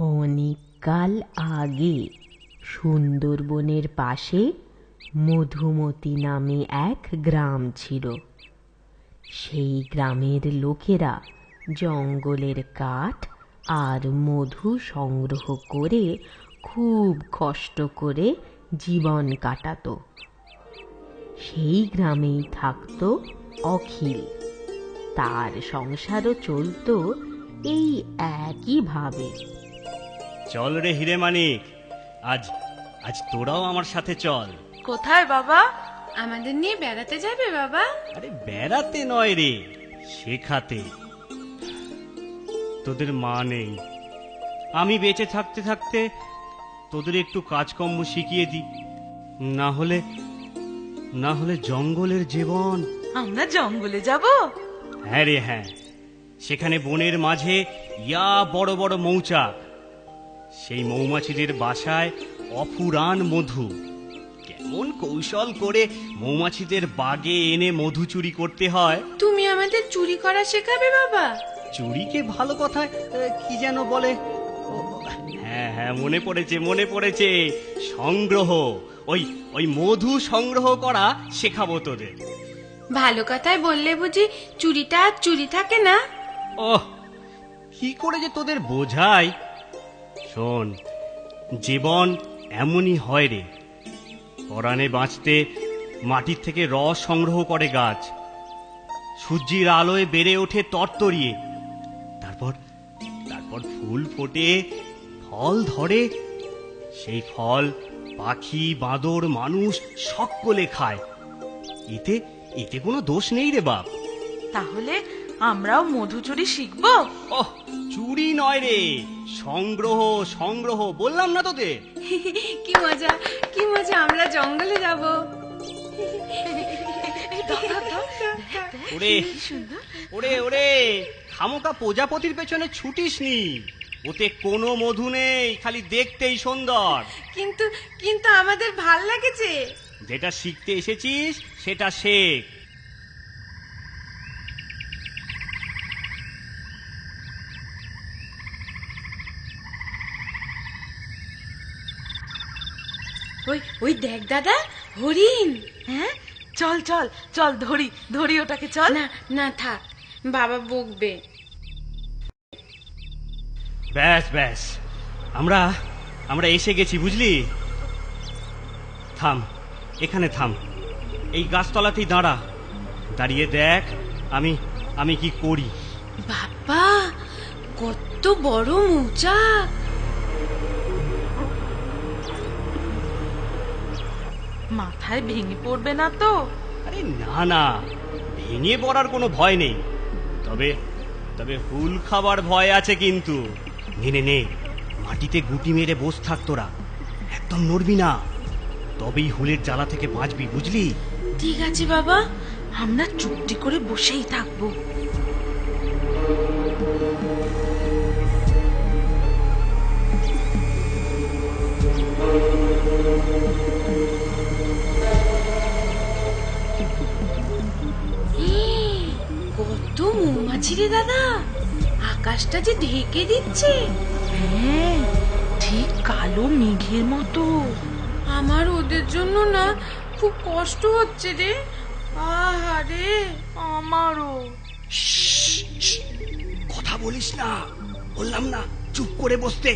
অনেককাল আগে সুন্দরবনের পাশে মধুমতি নামে এক গ্রাম ছিল। সেই গ্রামের লোকেরা জঙ্গলের কাঠ আর মধু সংগ্রহ করে খুব কষ্ট করে জীবন কাটাতো। সেই গ্রামেই থাকতো অখিল। তার সংসারও চলতো এই একইভাবে। চল রে হিরে মানিক, আজ আজ তোরাও আমার সাথে চল। কোথায় বাবা? আমাদের নিয়ে বেড়াতে যাবে বাবা? আরে বেড়াতে নয় রে, শেখাতে। তোদের মা নেই, আমি বেঁচে থাকতে থাকতে তোদের একটু কাজকর্ম শিখিয়ে দিই। না হলে জঙ্গলের জীবন। আমরা জঙ্গলে যাব? হ্যাঁ রে হ্যাঁ, সেখানে বনের মাঝে ইয়া বড় বড় মৌচাক, সেই মৌমাছিদের বাসায় অফুরান মধু। কেমন কৌশল করে মৌমাছিদের বাগে এনে মধু চুরি করতে হয়। তুমি আমাদের চুরি করা শেখাবে বাবা? চুরিকে ভালো কথায় কি যেন বলে? হ্যাঁ হ্যাঁ, মনে পড়েছে, সংগ্রহ। ওই ওই মধু সংগ্রহ করা শেখাবো তোদের। ভালো কথায় বললে বুঝি চুরিটা আর চুরি থাকে না? ওহ, কি করে যে তোদের বোঝাই। শোন, জীবন এমনই হয় রে। পরাণে বাঁচতে মাটির থেকে রস সংগ্রহ করে গাছ, সূর্যের আলোয় বেড়ে ওঠে তরতরিয়ে। তারপর ফুল ফোটে, ফল ধরে। সেই ফল পাখি, বাঁদর, মানুষ সকলে খায়। এতে কোনো দোষ নেই রে বাপ। তাহলে আমরাও মধু চুরি শিখবো? ওহ, চুরি নয় রে, সংগ্রহ বললাম না তোদের? কি মজা আমরা জঙ্গলে যাব। ওরে খামোকা প্রজাপতির পেছনে ছুটিস নি। ওতে কোনো মধু নেই, খালি দেখতেই সুন্দর। কিন্তু আমাদের ভাল লাগেছে। যেটা শিখতে এসেছিস সেটা শেখ। ওই দেখ দাদা, হরিণ। হ্যাঁ, চল চল চল, ধরি ওটাকে, চল। না থাক, বাবা বকবে। ব্যাস আমরা এসে গেছি, বুঝলি? থাম, এখানে থাম, এই গাছতলাতেই দাঁড়িয়ে দেখ আমি কি করি। বাবা, কত বড় মৌচাক! মাথায় ভেঙে পড়বে না তো? আরে না, ভেঙে পড়ার কোনো ভয় নেই। তবে হুল খাবার ভয় আছে কিন্তু। নে, মাটিতে গুটি মেরে বস থাক তোরা, একদম নড়বি না। তবেই হুলের জ্বালা থেকে বাঁচবি, বুঝলি? ঠিক আছে বাবা, আমরা চুপটি করে বসেই থাকবো। কত মৌমাছি রে দাদা, আকাশটা যে ঢেকে দিচ্ছে। হ্যাঁ, ঠিক কালো মেঘের মতো। আমার ওদের জন্য না খুব কষ্ট হচ্ছে রে। আহারে, আমারও। কথা বলিস না, বললাম না চুপ করে বসতে।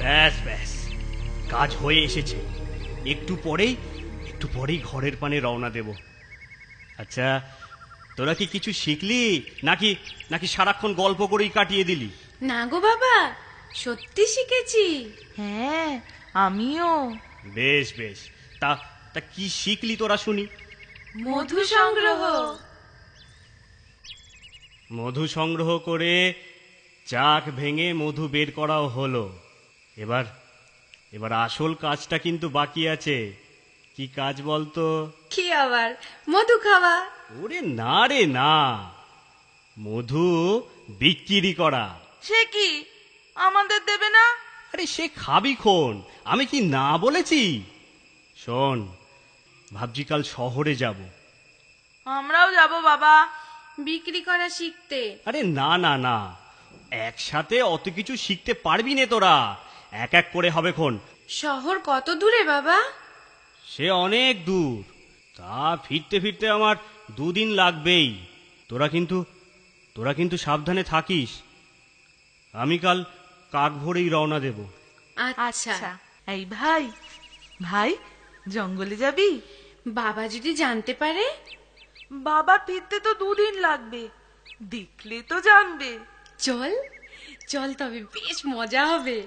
ব্যাস, কাজ হয়ে এসেছে। একটু পরেই ঘরের পানে রওনা দেব। আচ্ছা, তোরা কি কিছু শিখলি নাকি সারাক্ষণ গল্প করেই কাটিয়ে দিলি? না গো বাবা, সত্যি শিখেছি। হ্যাঁ, আমিও। বেশ, তা কি শিখলি তোরা শুনি? মধু সংগ্রহ করে চাক ভেঙে মধু বের করাও হলো। এবার আসল কাজটা কিন্তু বাকি আছে। কি কাজ বলতো? কি আবার? মধু খাওয়া? ওরে না রে না, মধু বিক্রি করা। সে কি, আমাদের দেবে না? আরে সে খাবি খন, আমি কি না বলেছি? শোন, ভাবছি কাল শহরে যাব। আমরাও যাব বাবা। বিক্রি করা শিখতে। আরে না না না, একসাথে অত কিছু শিখতে পারবি নে তোরা, এক এক করে হবে খন। শহর কত দূরে বাবা? সে অনেক দূর, তা ফিরতে ফিরতে আমার 2 দিন লাগবেই। তোরা কিন্তু সাবধানে থাকিস। আমি কাল কাক ভোরেই রওনা দেব। আচ্ছা। এই ভাই, ভাই জঙ্গলে যাবি? বাবা যদি জানতে পারে? বাবা ফিরতে তো 2 দিন লাগবে, দেখলে তো জানবে। চল চল, তবে বেশ মজা হবে।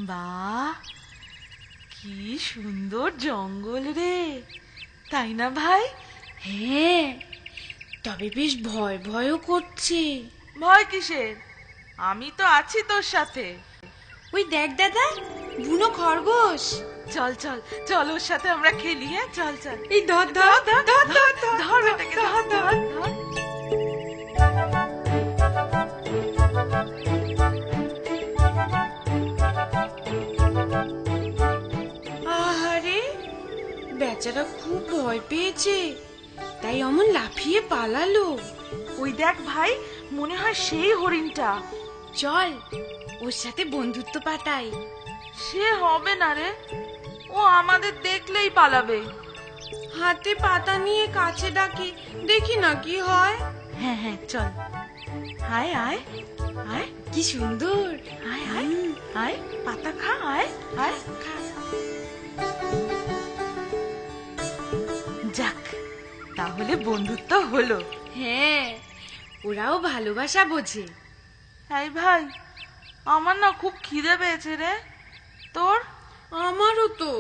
বাহ, কি সুন্দর জঙ্গল রে, তাই না ভাই? হ্যাঁ, তবে বেশ ভয় ভয়ও করছে। ভয় কিসের, আমি তো আছি তোর সাথে। ওই দেখ দাদা, বুনো খরগোশ। চল চল চল, ওর সাথে আমরা খেলি। হ্যাঁ চল চল। এই ধর ধর ধর ধর ধর ধর বেটাকে, ধর ধর ধর। আহারে, বেচারা খুব ভয় পেয়েছে, তাই অমন লাফিয়ে পালালো। ওই দেখ ভাই, মনে হয় সেই হরিণটা। চল ওর সাথে বন্ধুত্ব পাতাই। সে হবে না রে, ও আমাদের দেখলেই পালাবে। হাতে পাতা নিয়ে কাছে ডাকি, দেখি না কি হয়। হ্যাঁ হ্যাঁ চল। আয় আয় আয়, কি সুন্দর। আয় আয় আয়, পাতা খা, আয় আয় খা। যাক, তাহলে বন্ধুত্ব হলো। হ্যাঁ, ওরাও ভালোবাসা বোঝে। এই ভাই, আমার না খুব খিদে পেয়েছে রে, তোর? আমারও তো।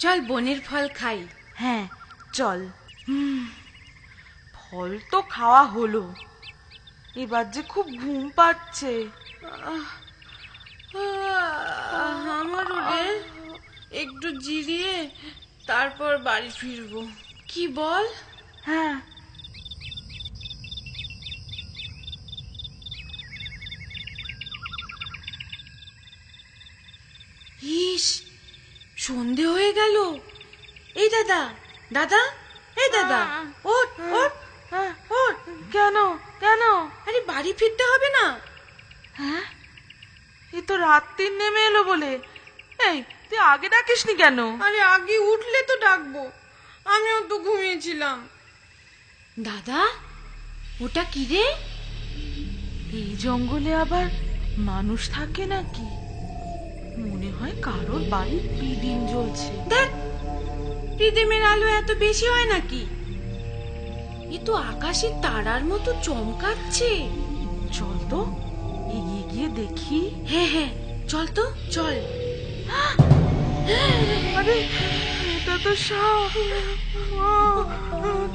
চল বনের ফল খাই। হ্যাঁ চল। ফল তো খাওয়া হলো, এবার যে খুব ঘুম পাচ্ছে। আমারও রে, একটু জিরিয়ে তারপর বাড়ি ফিরবো, কি বল? হ্যাঁ। ইস, সন্ধে হয়ে গেল। এই দাদা, দাদা, এই দাদা, ওঠ ওঠ ওঠ। কেন কেন? আরে বাড়ি ফিরতে হবে না? হ্যাঁ, এই তো রাত্রি নেমে এলো বলে। এই, তুই আগে ডাকিসনি কেন? আরে আগে উঠলে তো ডাকবো, আমিও তো ঘুমিয়েছিলাম। দাদা, ওটা কি রে? এই জঙ্গলে আবার মানুষ থাকে নাকি? মনে হয় কারোর বাড়ির পিদিম জ্বলছে। দেখ, রিদিমের আলো এত বেশি হয় নাকি? এ তো আকাশের তারার মতো চমকাচ্ছে। চল তো এগিয়ে গিয়ে দেখি। হ্যাঁ হ্যাঁ, চল তো চল। আরে, এটা তো সাপ।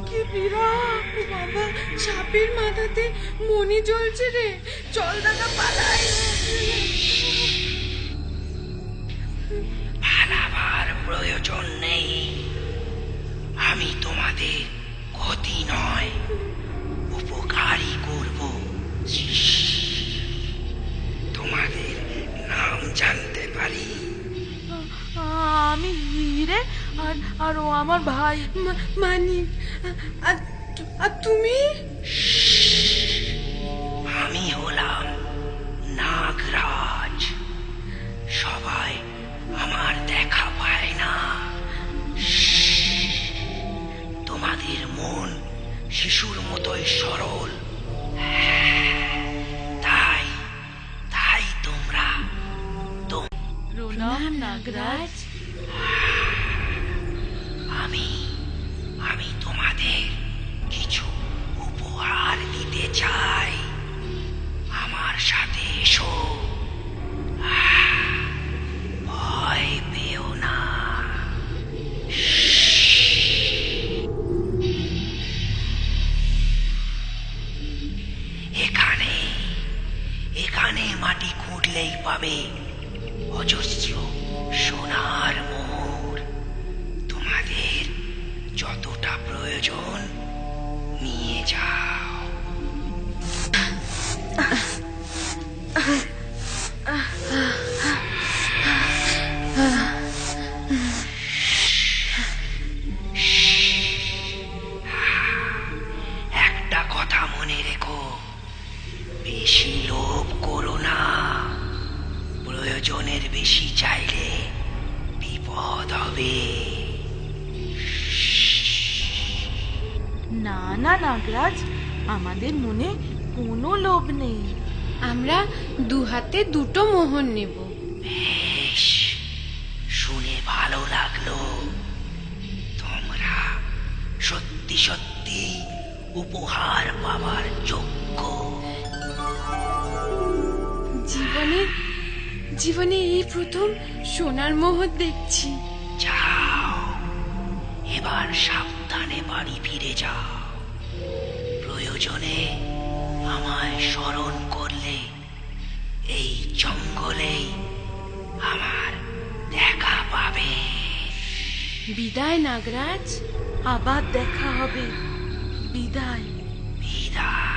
কি বিরাট! বাবা, সাপের মাথাতে মণি জ্বলছে রে। চল দাদা, পালাই। পালাবার প্রয়োজন নেই, আমি তোমাদের ক্ষতি নয় উপকারই করব। তোমাদের নাম জানতে পারি? আমি হিরে, আর ও আমার ভাই মানিক। আর তুমি? আমি হলাম নাগরাজ। সবাই আমার দেখা পায় না। তোমাদের মন শিশুর মতোই সরল, তাই তাই তোমরা প্রণাম নাগরাজ। আমি তোমাদের কিছু উপহার দিতে চাই। আমার সাথে এসো, ভয় পেও না। এখানে মাটি খুঁড়লেই পাবে অজস্র সোনার মোহর। তোমাদের যতটা প্রয়োজন নিয়ে যাও। একটা কথা মনে প্রয়োজনের বেশি চাইলে বিপদ হবে। না না নাগরাজ, আমাদের মনে কোনো লোভ নেই। আমরা দু হাতে দুটো মোহর নেব। বেশ, শুনে ভালো লাগলো। তোমরা সত্যি সত্যি উপহার পাবার যোগ্য। জীবনে এই প্রথম সোনার মোহর দেখছি। যাও, এবার সাবধানে বাড়ি ফিরে যাও। প্রয়োজনে আমায় স্মরণ করলে এই জঙ্গলেই আমার দেখা পাবে। বিদায় নাগরাজ। আবার দেখা হবে। বিদায়। বিদায়।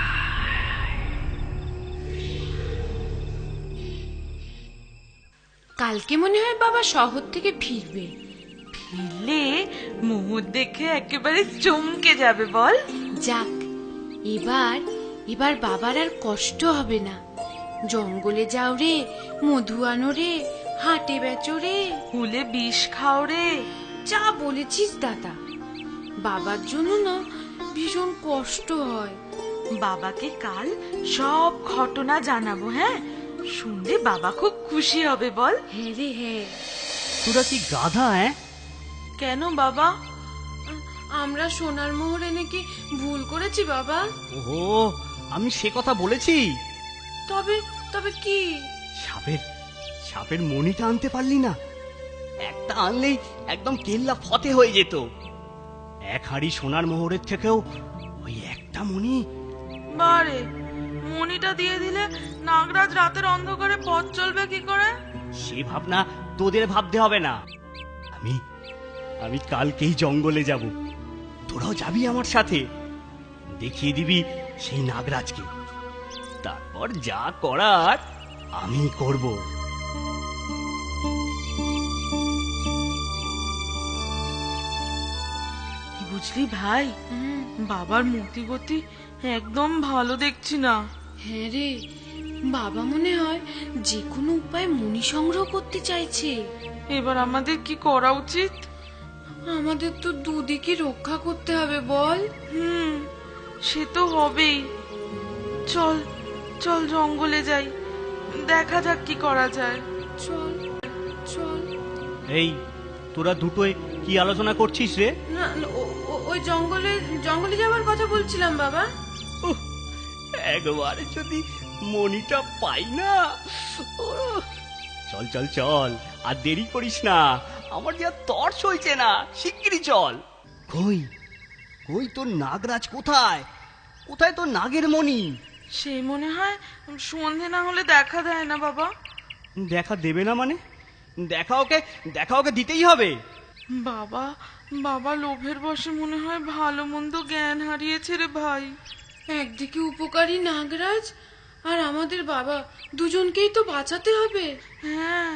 কালকে মনে হয় বাবা শহর থেকে ফিরবে। ফিরলে মোহর দেখে একেবারে চমকে যাবে বল। যাক, এবার বাবার আর কষ্ট হবে না। জঙ্গলে যাও রে, মধু আনো রে, হাটে বেচো রে, হুলে বিষ খাও রে। যা বলেছিস দাদা। বাবার জন্য না ভীষণ কষ্ট হয়। বাবাকে কাল সব ঘটনা জানাবো। হ্যাঁ, শুনলে বাবা খুব খুশি হবে বল। হ্যাঁ রে হ্যাঁ। তোরা কি গাধা? কেন বাবা? আমরা সোনার মোহর এনে কি ভুল করেছি বাবা? ওহো, আমি সে কথা বলেছি? তবে কি? সাপের মণিটা আনতে পারলি না? একটা আনলেই একদম কেল্লা ফতে হয়ে যেত। এক হাড়ি সোনার মোহরের থেকেও ওই একটা মণি। বারে, মণিটা দিয়ে দিলে নাগরাজ রাতের অন্ধকারে পথ চলবে কি করে? সে ভাবনা তোদের ভাবতে হবে না। আমি কালকেই জঙ্গলে যাব। তোরাও যাবি আমার সাথে। দেখিয়ে দিবি সেই নাগরাজকে। তারপর যা করার আমি করব। বুঝলি ভাই, বাবার মতিগতি একদম ভালো দেখছি না। হ্যাঁ রে, বাবা মনে হয় যে কোনো উপায়ে মণি সংগ্রহ করতে চাইছে। এবার আমাদের কি করা উচিত? আমাদের তো দুদিকে রক্ষা করতে হবে বল। সে তো হবেই। চল চল জঙ্গলে যাই, দেখা যাক কি করা যায়। চল চল। এই, তোরা দুটোই কি আলোচনা করছিস রে? না, ওই জঙ্গলে যাওয়ার কথা বলছিলাম বাবা। একবার যদি মণিটা পাই না। চল চল চল, আর দেরি করিস না। আমার যা তর সইছে না, শিগগিরই চল। কই তোর নাগরাজ কোথায়? কোথায় তোর নাগের মণি? সে মনে হয় সন্ধে না হলে দেখা দেয় না বাবা। দেখা দেবে না মানে? দেখা ওকে দিতেই হবে। বাবা লোভের বশে মনে হয় ভালো মন্দ জ্ঞান হারিয়েছে রে ভাই। একদিকে উপকারী নাগরাজ আর আমাদের বাবা, দুজনকেই তো বাঁচাতে হবে। হ্যাঁ,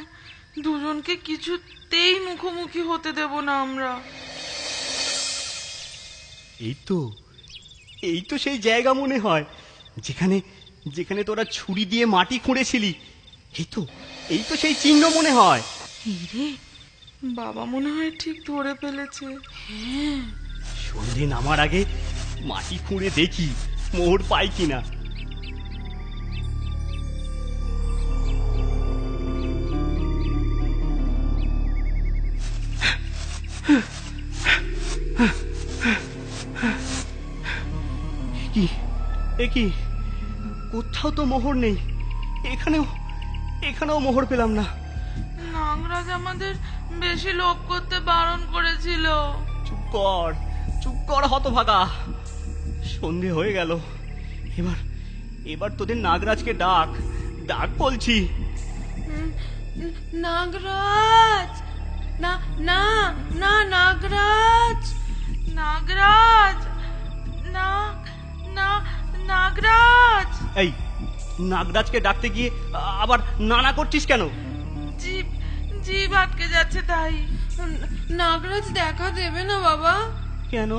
দুজনকে কিছুতেই মুখোমুখি হতে দেব না আমরা। এই তো সেই জায়গা মনে হয় যেখানে তোরা ছুরি দিয়ে মাটি খুঁড়েছিলি। এই তো সেই চিহ্ন মনে হয়। এই রে, বাবা মনে হয় ঠিক ধরে ফেলেছে। হ্যাঁ, সন্ধে নামার আগে মাটি খুঁড়ে দেখি মোহর পাই কিনা। কি কোথাও তো মোহর নেই। এখানেও মোহর পেলাম না। নাগরাজ আমাদের বেশি লোভ করতে বারণ করেছিল। চুপ কর হতভাগা। সন্ধে হয়ে গেল। এবার তোদের নাগরাজকে ডাক বলছি। নাগরাজ, না না না নাগরাজ, নাগরাজ, না না নাগরাজ। এই, নাগরাজকে ডাকতে গিয়ে আবার নানা করছিস কেন? জিভ আটকে যাচ্ছে তাই। নাগরাজ দেখা দেবে না বাবা? কেন?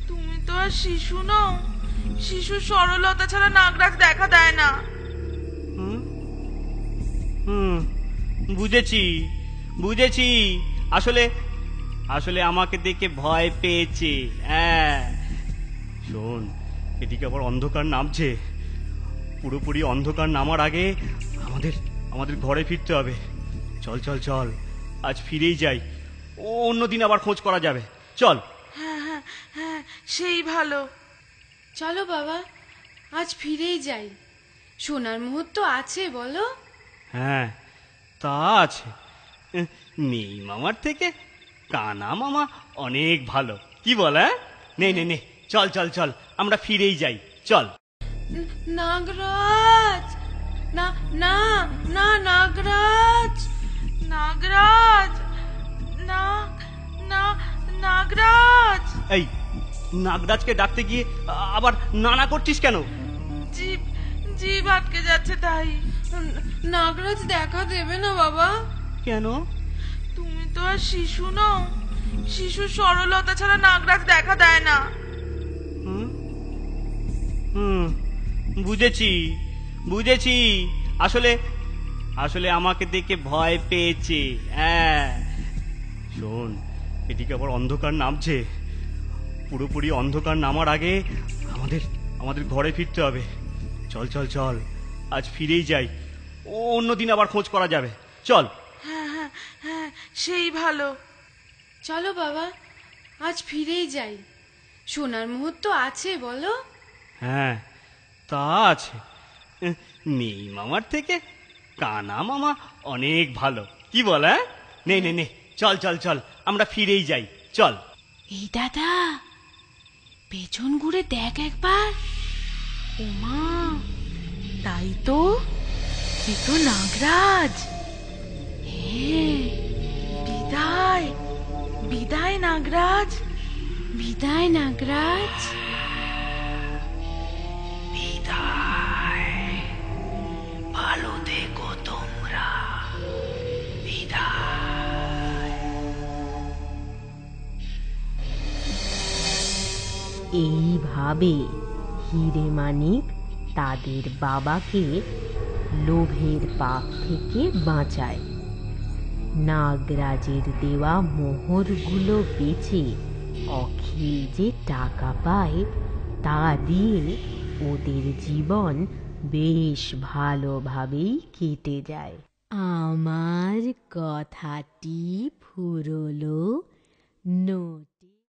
তুমি তো আর শিশু নও। শিশু সরলতা ছাড়া নাগরাজ দেখা দেয় না। বুঝেছি বুঝেছি, আসলে আসলে আমাকে দেখে ভয় পেয়েছে। হ্যাঁ শোন, এদিকে আবার অন্ধকার নামছে। পুরোপুরি অন্ধকার নামার আগে আমাদের আমাদের ঘরে ফিরতে হবে। চল চল চল, আজ ফিরেই যাই, অন্যদিন আবার খোঁজ করা যাবে। চল। হ্যাঁ হ্যাঁ হ্যাঁ, সেই ভালো। চলো বাবা, আজ ফিরেই যাই। সোনার মুহূর্ত আছে বলো? হ্যাঁ তা আছে। নেই মামার থেকে কানা মামা অনেক ভালো, কি বল? হ্যাঁ নে নে নে, চল চল চল, আমরা ফিরেই যাই, চল। নাগরাজ, না না না, নাগরাজ, নাগরাজ, না না, নাগরাজ। এই নাগরাজকে ডাকতে গিয়ে আবার নানা করছিস কেন? জিভ জিভ আটকে যাচ্ছে তাই। নাগরাজ দেখা দেবে না বাবা? কেন? তুমি তো আর শিশু নও, শিশুর সরলতা ছাড়া নাগরাজ দেখা দেয় না। হুম হুম, বুঝেছি বুঝেছি, আসলে আসলে আমাকে দেখে ভয় পেয়েছে। হ্যাঁ শোন, এদিকে আবার অন্ধকার নামছে। পুরোপুরি অন্ধকার নামার আগে আমাদের আমাদের ঘরে ফিরতে হবে। চল চল চল, আজ ফিরেই যাই, অন্যদিন আবার খোঁজ করা যাবে। চল। হ্যাঁ হ্যাঁ হ্যাঁ, সেই ভালো। চলো বাবা, আজ ফিরেই যাই। সোনার মুহূর্ত আছে বলো? হ্যাঁ তা আছে। নেই মামার থেকে কানা মামা অনেক ভালো, কি বল? হ্যাঁ নে নে নে, চল চল চল, আমরা ফিরেই যাই, চল। এই দাদা, পেছন ঘুরে দেখ একবার। ওমা, তাই তো, এ তো নাগরাজ। হ্যাঁ, বিদায় বিদায় নাগরাজ। বিদায় নাগরাজ। বিদায়, ভালো থেকো তোমরা। বিদায়। এইভাবে হিরে মানিক তাদের বাবাকে লোভের পাপ থেকে বাঁচায়। নাগরাজের দেওয়া মোহরগুলো বেচে অখিল যে টাকা পায় তা দিয়ে ওদের জীবন বেশ ভালোভাবেই কেটে যায়। আমার কথাটি ফুরলো। নোট।